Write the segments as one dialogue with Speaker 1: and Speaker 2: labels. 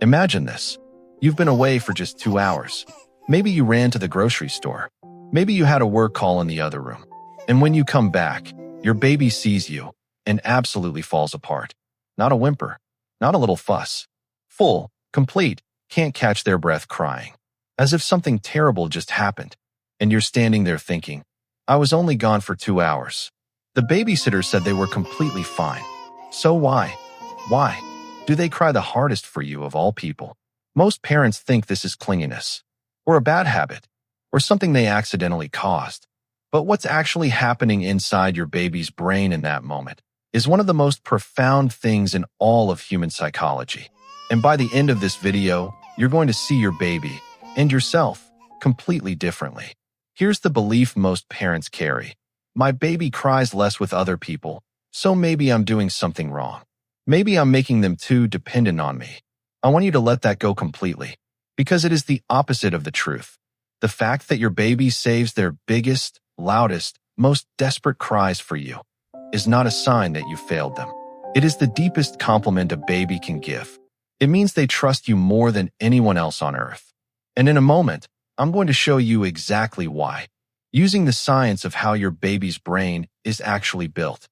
Speaker 1: Imagine this. You've been away for just 2 hours. Maybe you ran to the grocery store. Maybe you had a work call in the other room. And when you come back, your baby sees you and absolutely falls apart. Not a whimper, not a little fuss. Full, complete, can't catch their breath crying. As if something terrible just happened. And you're standing there thinking, I was only gone for 2 hours. The babysitter said they were completely fine. So why? Why do they cry the hardest for you of all people? Most parents think this is clinginess, or a bad habit, or something they accidentally caused. But what's actually happening inside your baby's brain in that moment is one of the most profound things in all of human psychology. And by the end of this video, you're going to see your baby and yourself completely differently. Here's the belief most parents carry. My baby cries less with other people, so maybe I'm doing something wrong. Maybe I'm making them too dependent on me. I want you to let that go completely, because it is the opposite of the truth. The fact that your baby saves their biggest, loudest, most desperate cries for you is not a sign that you failed them. It is the deepest compliment a baby can give. It means they trust you more than anyone else on earth. And in a moment, I'm going to show you exactly why, using the science of how your baby's brain is actually built.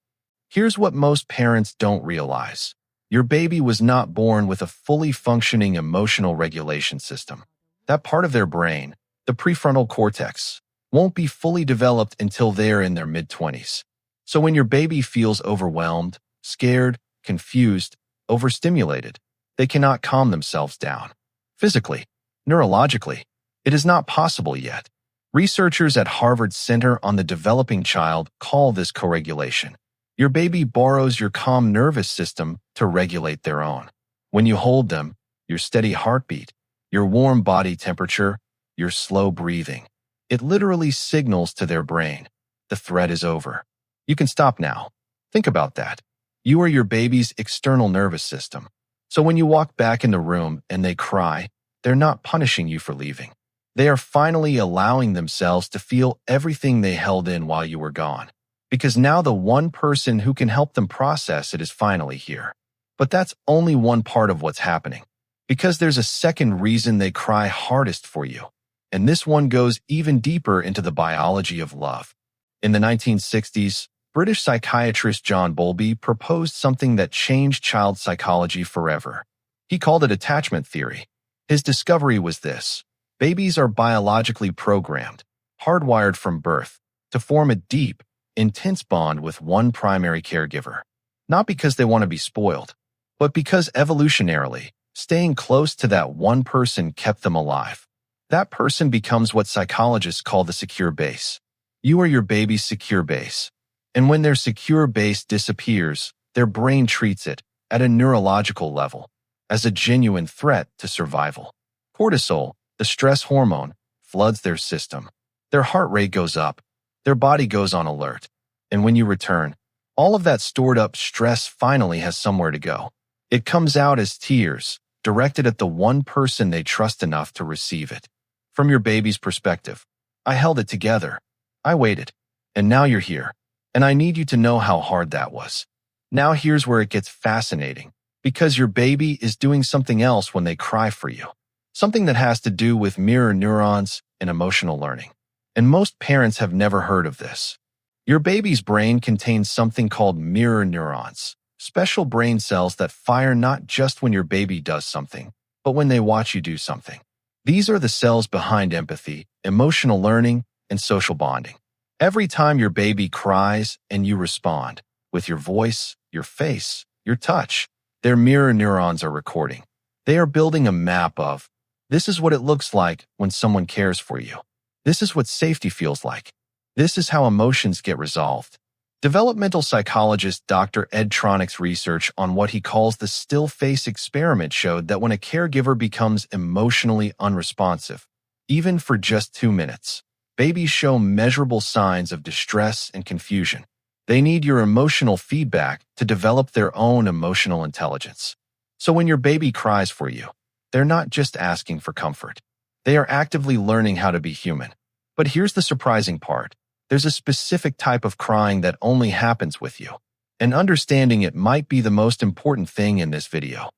Speaker 1: Here's what most parents don't realize. Your baby was not born with a fully functioning emotional regulation system. That part of their brain, the prefrontal cortex, won't be fully developed until they're in their mid-20s. So when your baby feels overwhelmed, scared, confused, overstimulated, they cannot calm themselves down. Physically, neurologically, it is not possible yet. Researchers at Harvard's Center on the Developing Child call this co-regulation. Your baby borrows your calm nervous system to regulate their own. When you hold them, your steady heartbeat, your warm body temperature, your slow breathing, it literally signals to their brain, the threat is over. You can stop now. Think about that. You are your baby's external nervous system. So when you walk back in the room and they cry, they're not punishing you for leaving. They are finally allowing themselves to feel everything they held in while you were gone. Because now the one person who can help them process it is finally here. But that's only one part of what's happening. Because there's a second reason they cry hardest for you. And this one goes even deeper into the biology of love. In the 1960s, British psychiatrist John Bowlby proposed something that changed child psychology forever. He called it attachment theory. His discovery was this: babies are biologically programmed, hardwired from birth, to form a deep, intense bond with one primary caregiver. Not because they want to be spoiled, but because evolutionarily, staying close to that one person kept them alive. That person becomes what psychologists call the secure base. You are your baby's secure base. And when their secure base disappears, their brain treats it, at a neurological level, as a genuine threat to survival. Cortisol, the stress hormone, floods their system. Their heart rate goes up. Their body goes on alert. And when you return, all of that stored up stress finally has somewhere to go. It comes out as tears, directed at the one person they trust enough to receive it. From your baby's perspective, I held it together. I waited. And now you're here. And I need you to know how hard that was. Now here's where it gets fascinating. Because your baby is doing something else when they cry for you. Something that has to do with mirror neurons and emotional learning. And most parents have never heard of this. Your baby's brain contains something called mirror neurons, special brain cells that fire not just when your baby does something, but when they watch you do something. These are the cells behind empathy, emotional learning, and social bonding. Every time your baby cries and you respond, with your voice, your face, your touch, their mirror neurons are recording. They are building a map of, this is what it looks like when someone cares for you. This is what safety feels like. This is how emotions get resolved. Developmental psychologist Dr. Ed Tronick's research on what he calls the still face experiment showed that when a caregiver becomes emotionally unresponsive, even for just 2 minutes, babies show measurable signs of distress and confusion. They need your emotional feedback to develop their own emotional intelligence. So when your baby cries for you, they're not just asking for comfort. They are actively learning how to be human. But here's the surprising part. There's a specific type of crying that only happens with you. And understanding it might be the most important thing in this video.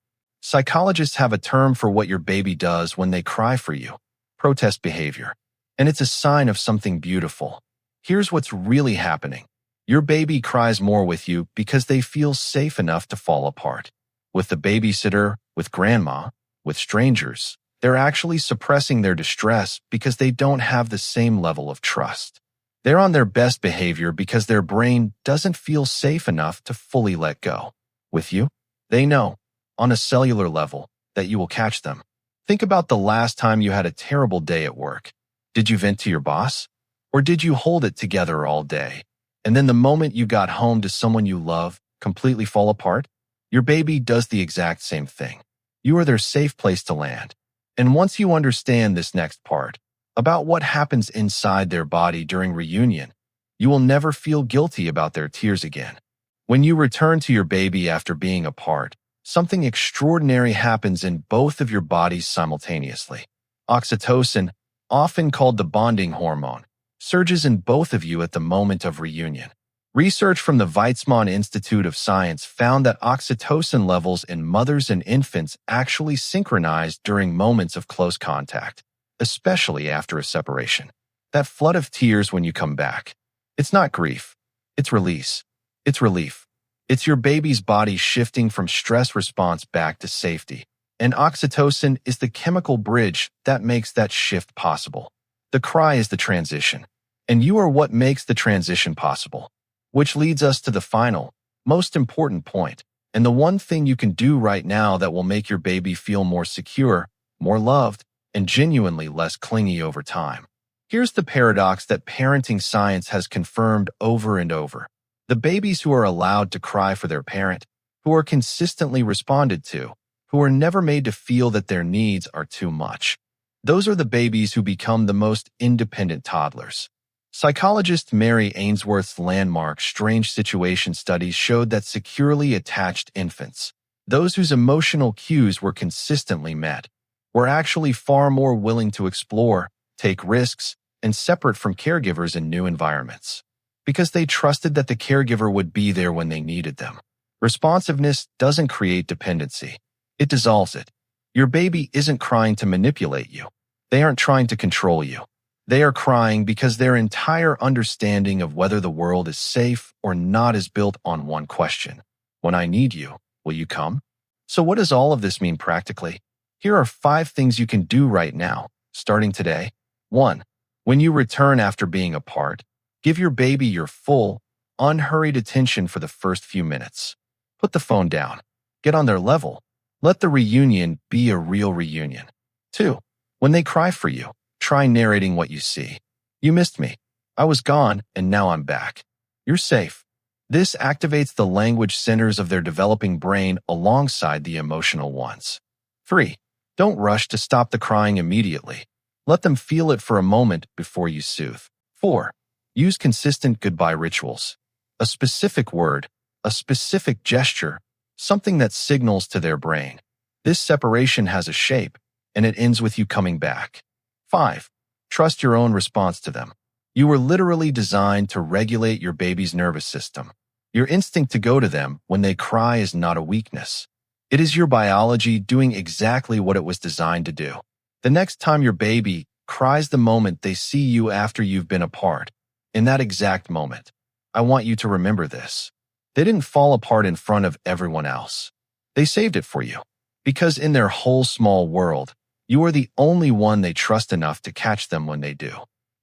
Speaker 1: Psychologists have a term for what your baby does when they cry for you: protest behavior. And it's a sign of something beautiful. Here's what's really happening. Your baby cries more with you because they feel safe enough to fall apart. With the babysitter, with grandma, with strangers, they're actually suppressing their distress because they don't have the same level of trust. They're on their best behavior because their brain doesn't feel safe enough to fully let go. With you, they know, on a cellular level, that you will catch them. Think about the last time you had a terrible day at work. Did you vent to your boss? Or did you hold it together all day? And then the moment you got home to someone you love, completely fall apart? Your baby does the exact same thing. You are their safe place to land. And once you understand this next part, about what happens inside their body during reunion, you will never feel guilty about their tears again. When you return to your baby after being apart, something extraordinary happens in both of your bodies simultaneously. Oxytocin, often called the bonding hormone, surges in both of you at the moment of reunion. Research from the Weizmann Institute of Science found that oxytocin levels in mothers and infants actually synchronize during moments of close contact, especially after a separation. That flood of tears when you come back. It's not grief. It's release. It's relief. It's your baby's body shifting from stress response back to safety. And oxytocin is the chemical bridge that makes that shift possible. The cry is the transition. And you are what makes the transition possible. Which leads us to the final, most important point, and the one thing you can do right now that will make your baby feel more secure, more loved, and genuinely less clingy over time. Here's the paradox that parenting science has confirmed over and over. The babies who are allowed to cry for their parent, who are consistently responded to, who are never made to feel that their needs are too much, those are the babies who become the most independent toddlers. Psychologist Mary Ainsworth's landmark strange situation study showed that securely attached infants, those whose emotional cues were consistently met, were actually far more willing to explore, take risks, and separate from caregivers in new environments, because they trusted that the caregiver would be there when they needed them. Responsiveness doesn't create dependency. It dissolves it. Your baby isn't crying to manipulate you. They aren't trying to control you. They are crying because their entire understanding of whether the world is safe or not is built on one question. When I need you, will you come? So what does all of this mean practically? Here are 5 things you can do right now, starting today. 1. When you return after being apart, give your baby your full, unhurried attention for the first few minutes. Put the phone down. Get on their level. Let the reunion be a real reunion. 2. When they cry for you, try narrating what you see. You missed me. I was gone, and now I'm back. You're safe. This activates the language centers of their developing brain alongside the emotional ones. 3. Don't rush to stop the crying immediately. Let them feel it for a moment before you soothe. 4. Use consistent goodbye rituals. A specific word, a specific gesture, something that signals to their brain. This separation has a shape, and it ends with you coming back. 5. Trust your own response to them. You were literally designed to regulate your baby's nervous system. Your instinct to go to them when they cry is not a weakness. It is your biology doing exactly what it was designed to do. The next time your baby cries the moment they see you after you've been apart, in that exact moment, I want you to remember this. They didn't fall apart in front of everyone else. They saved it for you. Because in their whole small world, you are the only one they trust enough to catch them when they do.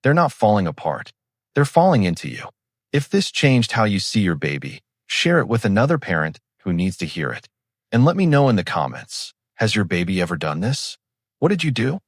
Speaker 1: They're not falling apart. They're falling into you. If this changed how you see your baby, share it with another parent who needs to hear it. And let me know in the comments, has your baby ever done this? What did you do?